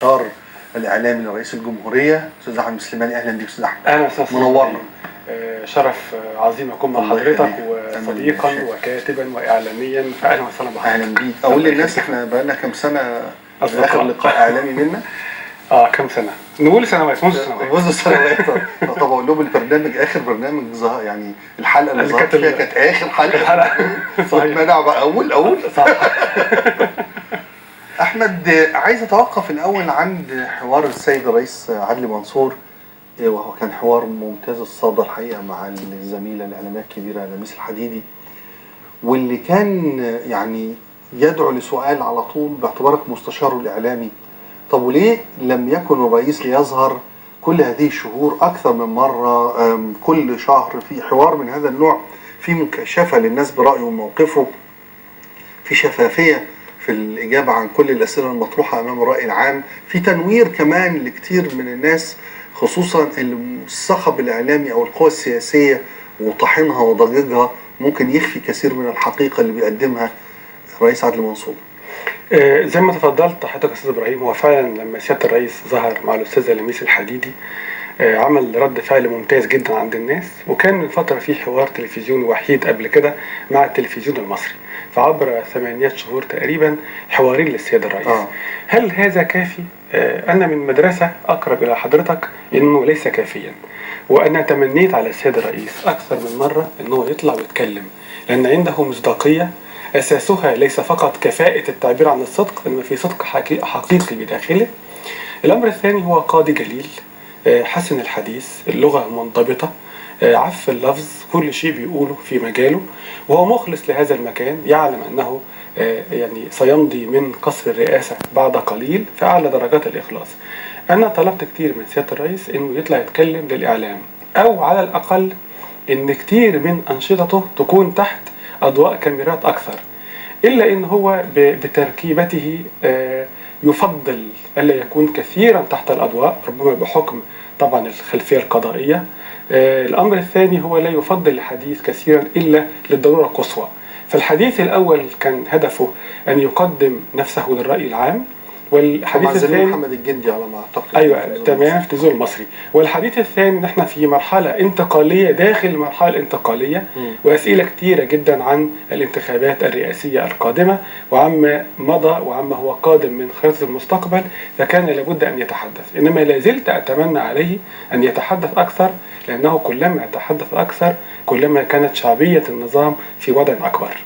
المستشار الإعلامي لرئيس الجمهورية أستاذ أحمد سليماني. أهلا بك أستاذ أحمد. أهلا أستاذ منورنا. شرف عظيم أكون مع حضرتك وصديقا وكاتبا وإعلاميا، فأهلا وسهلا بحضرتك. أهلا بيك. أقول للناس إحنا بقالنا كم سنة آخر لقاء إعلامي منا؟ كم سنة؟ نقول سنوات، منذ سنوات. طب أقول لهم البرنامج آخر برنامج يعني الحلقة اللي ظهرت فيها كانت آخر حلقة. واتمنع بقى أول صح. أحمد، عايز أتوقف الأول عند حوار السيد الرئيس عدلي منصور، وهو كان حوار ممتاز الصدى الحقيقة مع الزميلة الإعلامية الكبيرة لميس الحديدي، واللي كان يعني يدعو لسؤال على طول باعتبارك مستشاره الإعلامي. طب وليه لم يكن الرئيس ليظهر كل هذه الشهور أكثر من مرة، كل شهر في حوار من هذا النوع، في مكاشفة للناس برأيه وموقفه، في شفافية في الإجابة عن كل الأسئلة المطروحة أمام الرأي العام، في تنوير كمان لكتير من الناس، خصوصا الصخب الإعلامي أو القوى السياسية وطحنها وضجيجها ممكن يخفي كثير من الحقيقة اللي بيقدمها الرئيس عدلي منصور. زي ما تفضلت حضرتك أستاذ إبراهيم، هو فعلا لما سيادة الرئيس ظهر مع الأستاذة لميس الحديدي عمل رد فعل ممتاز جدا عند الناس، وكان من فترة في حوار تلفزيوني وحيد قبل كده مع التلفزيون المصري، فعبر 8 شهور تقريبا حوارين للسيد الرئيس. هل هذا كافي؟ أنا من مدرسة أقرب إلى حضرتك إنه ليس كافيا، وأنا تمنيت على السيد الرئيس أكثر من مرة إنه يطلع ويتكلم، لأن عنده مصداقية أساسها ليس فقط كفاءة التعبير عن الصدق، إنما في صدق حقيقي بداخله. الأمر الثاني هو قاضي جليل، حسن الحديث، اللغة منضبطة، عف اللفظ، كل شيء بيقوله في مجاله، وهو مخلص لهذا المكان، يعلم أنه يعني سيمضي من قصر الرئاسة بعد قليل في أعلى درجات الإخلاص. أنا طلبت كتير من سيادة الرئيس إنه يطلع يتكلم للإعلام، أو على الأقل إن كتير من أنشطته تكون تحت أضواء كاميرات أكثر، إلا إن هو بتركيبته يفضل ألا يكون كثيرا تحت الأضواء، ربما بحكم طبعا الخلفية القضائية. الأمر الثاني هو لا يفضل الحديث كثيرا إلا للضرورة القصوى. فالحديث الأول كان هدفه أن يقدم نفسه للرأي العام، والحديث الثاني محمد الجندي على ما أعتقد. أيوة تمام، في التلفزيون المصري. والحديث الثاني نحن في مرحلة انتقالية داخل المرحلة الانتقالية، وأسئلة كثيرة جدا عن الانتخابات الرئاسية القادمة وعما مضى وعما هو قادم من خطة المستقبل، فكان لابد أن يتحدث. إنما لازلت أتمنى عليه أن يتحدث أكثر، لأنه كلما يتحدث أكثر كلما كانت شعبية النظام في وضع أكبر،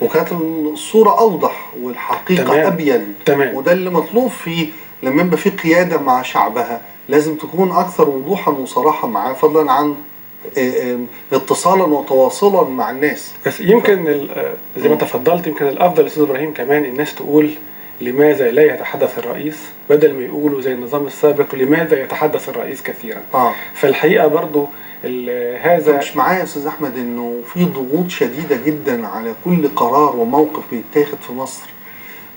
وكانت الصورة أوضح والحقيقة أبين. وده اللي مطلوب فيه لما يبقى في قيادة مع شعبها، لازم تكون أكثر وضوحا وصراحة معاه، فضلا عن اتصالا وتواصلا مع الناس. بس يمكن زي ما تفضلت، يمكن الأفضل أستاذ إبراهيم كمان الناس تقول لماذا لا يتحدث الرئيس، بدل ما يقولوا زي النظام السابق لماذا يتحدث الرئيس كثيرا. فالحقيقة برضو هذا مش معايا يا أستاذ أحمد إنه في ضغوط شديدة جدا على كل قرار وموقف بيتاخد في مصر،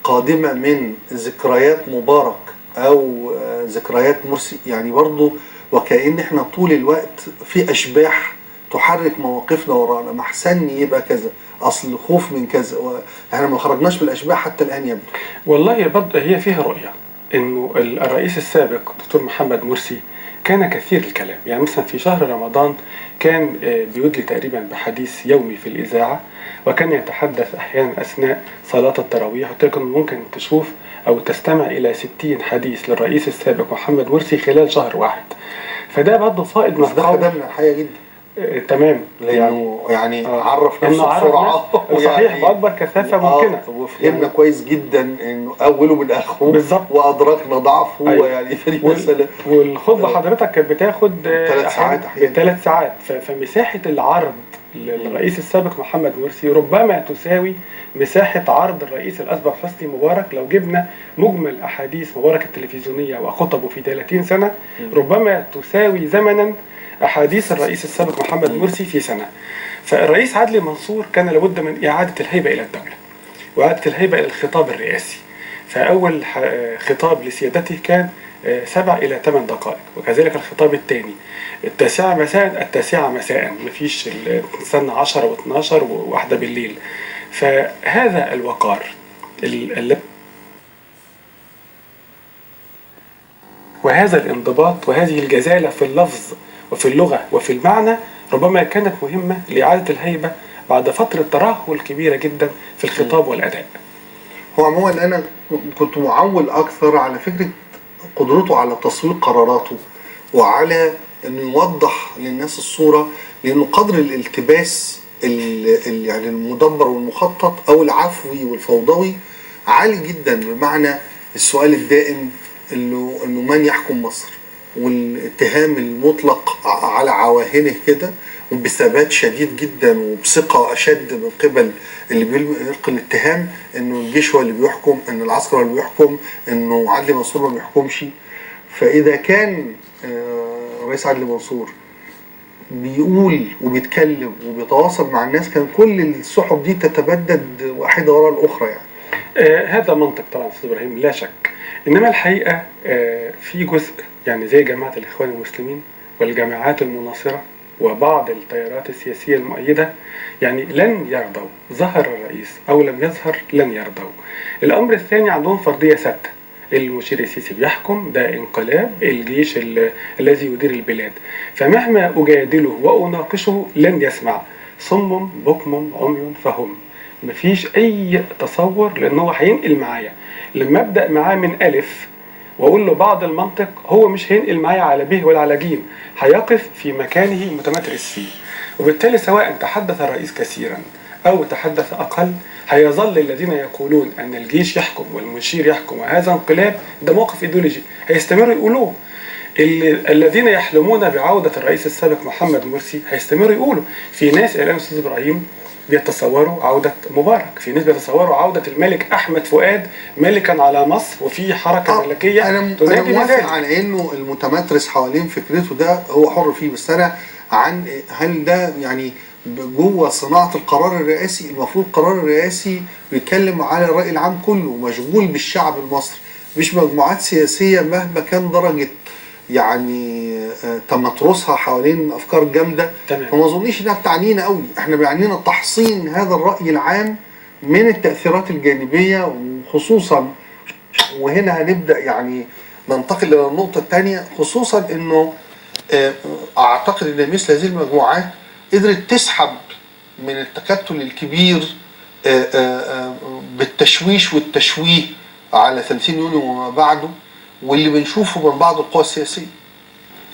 قادمة من ذكريات مبارك أو ذكريات مرسي، يعني برضو وكأن احنا طول الوقت في أشباح تحرك مواقفنا ورانا، ما أحسن يبقى كذا، أصل خوف من كذا، احنا ما خرجناش من الأشباح حتى الآن يبدو. والله برضو هي فيها رؤية، إنه الرئيس السابق دكتور محمد مرسي كان كثير الكلام. يعني مثلا في شهر رمضان كان بيدلي تقريبا بحديث يومي في الإذاعة، وكان يتحدث أحيانا أثناء صلاة التراويح، ولكن ممكن تشوف أو تستمع إلى 60 حديث للرئيس السابق محمد مرسي خلال شهر واحد. فده برضه فائض من القول. ده من الحقيقة جدا. تمام، يعني عرف نفسه بسرعة صحيح بأكبر كثافة ممكنة، وفهمنا كويس جدا انه اوله من اخره بالظبط، وادركنا ضعفه. يعني في المسألة والخطبة حضرتك كانت بتاخد 3 ساعات احيانا 3 ساعات. فمساحة العرض للرئيس السابق محمد مرسي ربما تساوي مساحة عرض الرئيس الأسبق حسني مبارك. لو جبنا مجمل أحاديث مبارك التلفزيونية وخطبه في 30 سنة ربما تساوي زمنا أحاديث الرئيس السابق محمد مرسي في سنة. فالرئيس عدلي منصور كان لابد من إعادة الهيبة إلى الدولة وإعادة الهيبة إلى الخطاب الرئاسي. فأول خطاب لسيادته كان 7 إلى 8 دقائق، وكذلك الخطاب الثاني 9 مساء 9 مساء، مفيش نستنى 10 و12 و1 بالليل. فهذا الوقار وهذا الانضباط وهذه الجزالة في اللفظ وفي اللغة وفي المعنى ربما كانت مهمة لإعادة الهيبة بعد فترة ترهل كبيرة جدا في الخطاب والأداء. هو عموما أنا كنت معول أكثر على فكرة قدرته على تسويق قراراته وعلى أنه يوضح للناس الصورة، لأنه قدر الالتباس يعني المدبر والمخطط أو العفوي والفوضوي عالي جدا، بمعنى السؤال الدائم انه من يحكم مصر، والاتهام المطلق على عواهنه كده وبثبات شديد جدا وبثقة اشد من قبل اللي بيلقي الاتهام انه الجيش هو اللي بيحكم، ان العسكر هو اللي بيحكم، انه عدلي منصور ما بيحكمش. فاذا كان رئيس عدلي منصور بيقول وبيتكلم وبيتواصل مع الناس، كان كل السحب دي تتبدد واحدة وراء الأخرى يعني. هذا منطق طبعا أستاذ إبراهيم لا شك، إنما الحقيقة في جزء يعني زي جماعة الإخوان المسلمين والجماعات المناصرة وبعض التيارات السياسية المؤيدة يعني لن يرضوا، ظهر الرئيس أو لم يظهر لن يرضوا. الأمر الثاني عندهم فرضية ثابتة، المشير السيسي بيحكم، ده انقلاب، الجيش الذي يدير البلاد، فمهما أجادله وأناقشه لن يسمع، صم بكم عمي فهم، مفيش أي تصور لأنه هينقل معايا. لما أبدأ معاه من ألف وأقول له بعض المنطق هو مش هينقل معايا على ب ولا على ج، هيقف في مكانه متمترس فيه، وبالتالي سواء تحدث الرئيس كثيرا أو تحدث أقل هيظل الذين يقولون أن الجيش يحكم والمشير يحكم وهذا انقلاب ده موقف إيديولوجي هيستمروا يقولوه. الذين يحلمون بعودة الرئيس السابق محمد مرسي هيستمروا يقولوا. في ناس الآن أستاذ إبراهيم بيتصوروا عودة مبارك، في ناس بيتصوروا عودة الملك أحمد فؤاد ملكا على مصر وفي حركة ملكية. أنا موافق على إنه المتمترس حوالين فكرته ده هو حر فيه، بس أنا عن هل ده يعني جوه صناعة القرار الرئاسي؟ المفروض القرار الرئاسي بيتكلم على الرأي العام كله، مشغول بالشعب المصري، مش مجموعات سياسية مهما كان درجة يعني تمترسها حوالين افكار جامده. فما اظنيش انها بتعنينا قوي، احنا بيعنينا تحصين هذا الراي العام من التاثيرات الجانبيه، وخصوصا وهنا هنبدا يعني ننتقل الى النقطه الثانيه، خصوصا انه اعتقد ان مثل هذه المجموعات قدرت تسحب من التكتل الكبير بالتشويش والتشويه على 30 يونيو وما بعده، واللي بنشوفه من بعض القوى السياسية.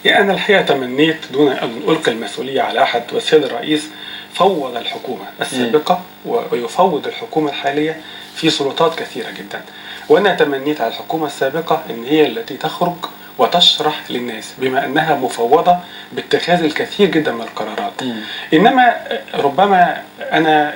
يعني أنا الحقيقة تمنيت دون أن ألقي المسؤولية على أحد، والسيد الرئيس فوض الحكومة السابقة ويفوض الحكومة الحالية في سلطات كثيرة جدا، وأنا تمنيت على الحكومة السابقة أن هي التي تخرج وتشرح للناس بما أنها مفوضة باتخاذ الكثير جدا من القرارات. إنما ربما أنا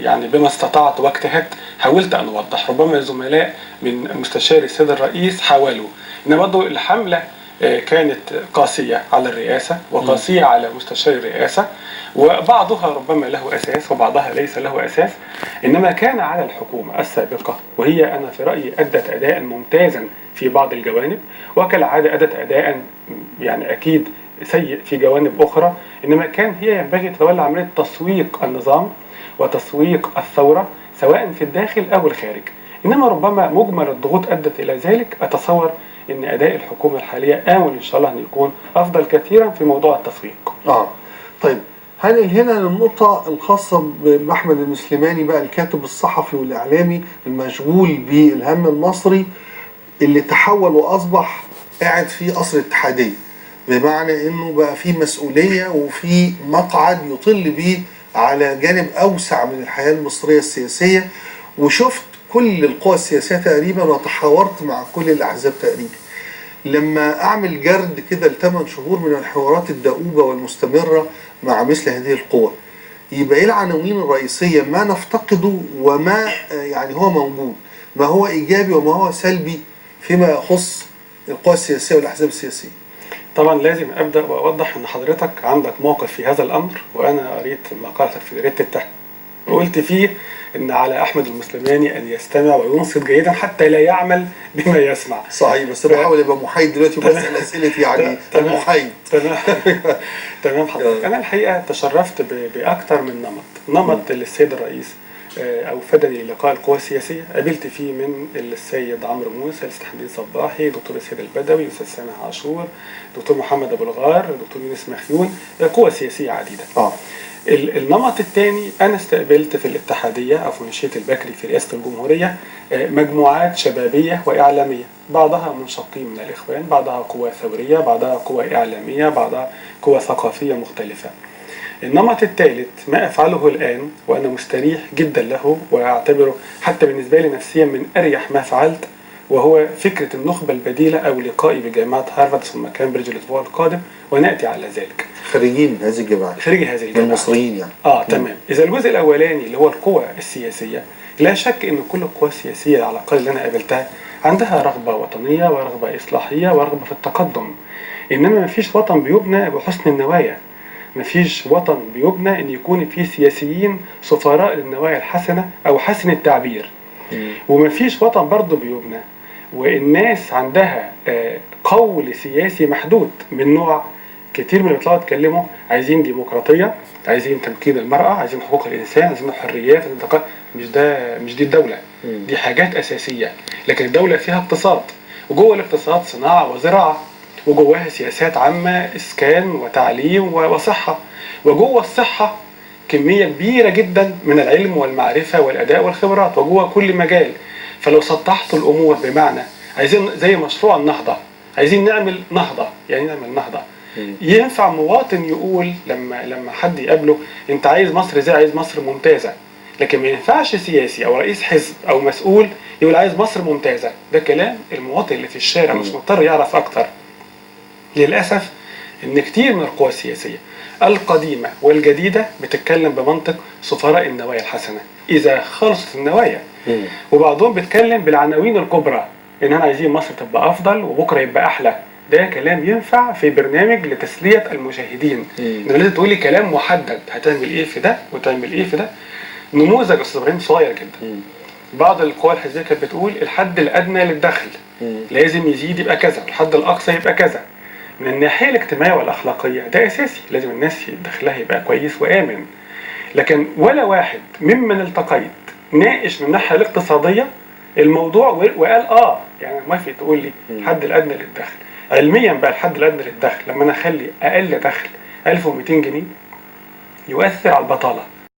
يعني بما استطعت واجتهدت حاولت أن أوضح، ربما الزملاء من مستشار السيد الرئيس حاولوا، إن برضه الحملة كانت قاسية على الرئاسة وقاسية على مستشار الرئاسة، وبعضها ربما له أساس وبعضها ليس له أساس، إنما كان على الحكومة السابقة، وهي أنا في رأيي أدت أداء ممتازا في بعض الجوانب، وكالعادة أدت أداء يعني أكيد سيء في جوانب أخرى، إنما كان هي ينبغي تتولى عملية تسويق النظام وتسويق الثورة سواء في الداخل أو الخارج. إنما ربما مجمل الضغوط أدت إلى ذلك. أتصور إن أداء الحكومة الحالية آمل إن شاء الله أن يكون أفضل كثيرا في موضوع التسويق. طيب هل هنا النقطة الخاصة بأحمد المسلماني بقى، الكاتب الصحفي والإعلامي المشغول بالهم المصري اللي تحول وأصبح قاعد في قصر الاتحادية، بمعنى إنه بقى في مسؤولية وفي مقعد يطل به على جانب أوسع من الحياة المصرية السياسية، وشفت كل القوى السياسية تقريبا وتحاورت مع كل الأحزاب تقريبا. لما أعمل جرد كده ل8 شهور من الحوارات الدؤوبة والمستمرة مع مثل هذه القوى، يبقى إيه العناوين الرئيسية؟ ما نفتقده وما يعني هو موجود، ما هو إيجابي وما هو سلبي فيما يخص القوى السياسية والأحزاب السياسية. طبعا لازم أبدأ وأوضح أن حضرتك عندك موقف في هذا الأمر، وأنا قريت مقالتك في جريدة التحرير وقلت فيه أن على أحمد المسلماني أن يستمع وينصت جيدا حتى لا يعمل بما يسمع. صحيح، بس بحاول يبقى محايد دلوقتي وبسأل أسئلة يعني محايد. تمام حضرتك. أنا الحقيقة تشرفت بأكثر من نمط اللي السيد الرئيس أوفدني لقاء القوى السياسية. قابلت فيه من السيد عمرو موسى، الأستاذ حمدين صباحي، دكتور السيد البدوي، الأستاذ سامح عاشور، دكتور محمد أبو الغار، دكتور يونس مخيون، قوى سياسية عديدة. النمط الثاني، أنا استقبلت في الاتحادية أو في منشية البكري في رئاسة الجمهورية مجموعات شبابية وإعلامية، بعضها منشقين من الإخوان، بعضها قوى ثورية، بعضها قوى إعلامية، بعضها قوى ثقافية مختلفة. النمط الثالث ما أفعله الآن وأنا مستريح جدا له، وأعتبره حتى بالنسبة لي نفسيا من أريح ما فعلت، وهو فكرة النخبة البديلة أو لقائي بجامعة هارفارد ثم كامبريدج الأسبوع القادم، ونأتي على ذلك. خريجين هذه الجامعة، خريجي هذه الجامعة المصريين يعني. تمام. إذا الجزء الأولاني اللي هو القوى السياسية، لا شك أن كل القوى السياسية على الأقل اللي أنا قابلتها عندها رغبة وطنية ورغبة إصلاحية ورغبة في التقدم، إنما ما فيش وطن بيبنى بحسن النوايا، ما فيش وطن بيبنى أن يكون فيه سياسيين سفراء للنوايا الحسنة أو حسن التعبير، وما فيش وطن برضه بيبنى والناس عندها قول سياسي محدود من نوع كتير من اللي بيطلعوا يتكلموا عايزين ديمقراطية، عايزين تمكين المرأة، عايزين حقوق الإنسان، عايزين حريات، مش دي الدولة، دي حاجات أساسية. لكن الدولة فيها اقتصاد، وجوه الاقتصاد صناعة وزراعة، وجواها سياسات عامة، إسكان وتعليم وصحة، وجوه الصحة كمية كبيرة جدا من العلم والمعرفة والأداء والخبرات، وجوه كل مجال. فلو سطحت الأمور بمعنى عايزين زي مشروع النهضة، عايزين نعمل نهضة، يعني نعمل نهضة، ينفع مواطن يقول لما حد يقابله انت عايز مصر زي عايز مصر ممتازة، لكن ما ينفعش سياسي او رئيس حزب او مسؤول يقول عايز مصر ممتازة. ده كلام المواطن اللي في الشارع مش مضطر يعرف اكتر. للأسف ان كتير من القوى السياسية القديمة والجديدة بتتكلم بمنطق سفراء النوايا الحسنة إذا خلصت النوايا، وبعضهم بيتكلم بالعناوين الكبرى ان احنا عايزين مصر تبقى افضل وبكرة يبقى احلى. ده كلام ينفع في برنامج لتسلية المشاهدين، انه لازم تقولي كلام محدد هتعمل ايه في ده وتعمل ايه في ده. نموذج استاذ ابراهيم صغير جدا، بعض القوى الحزبية كانت بتقول الحد الادنى للدخل لازم يزيد يبقى كذا، الحد الاقصى يبقى كذا. من الناحية الاجتماعية والأخلاقية ده أساسي، لازم الناس دخلها يبقى كويس وآمن. لكن ولا واحد ممن التقيت ناقش من الناحية الاقتصادية الموضوع وقال يعني موافق تقول لي الحد الأدنى للدخل. علميا بقى الحد الأدنى للدخل لما أنا أخلي أقل دخل 1200 جنيه يؤثر على البطالة.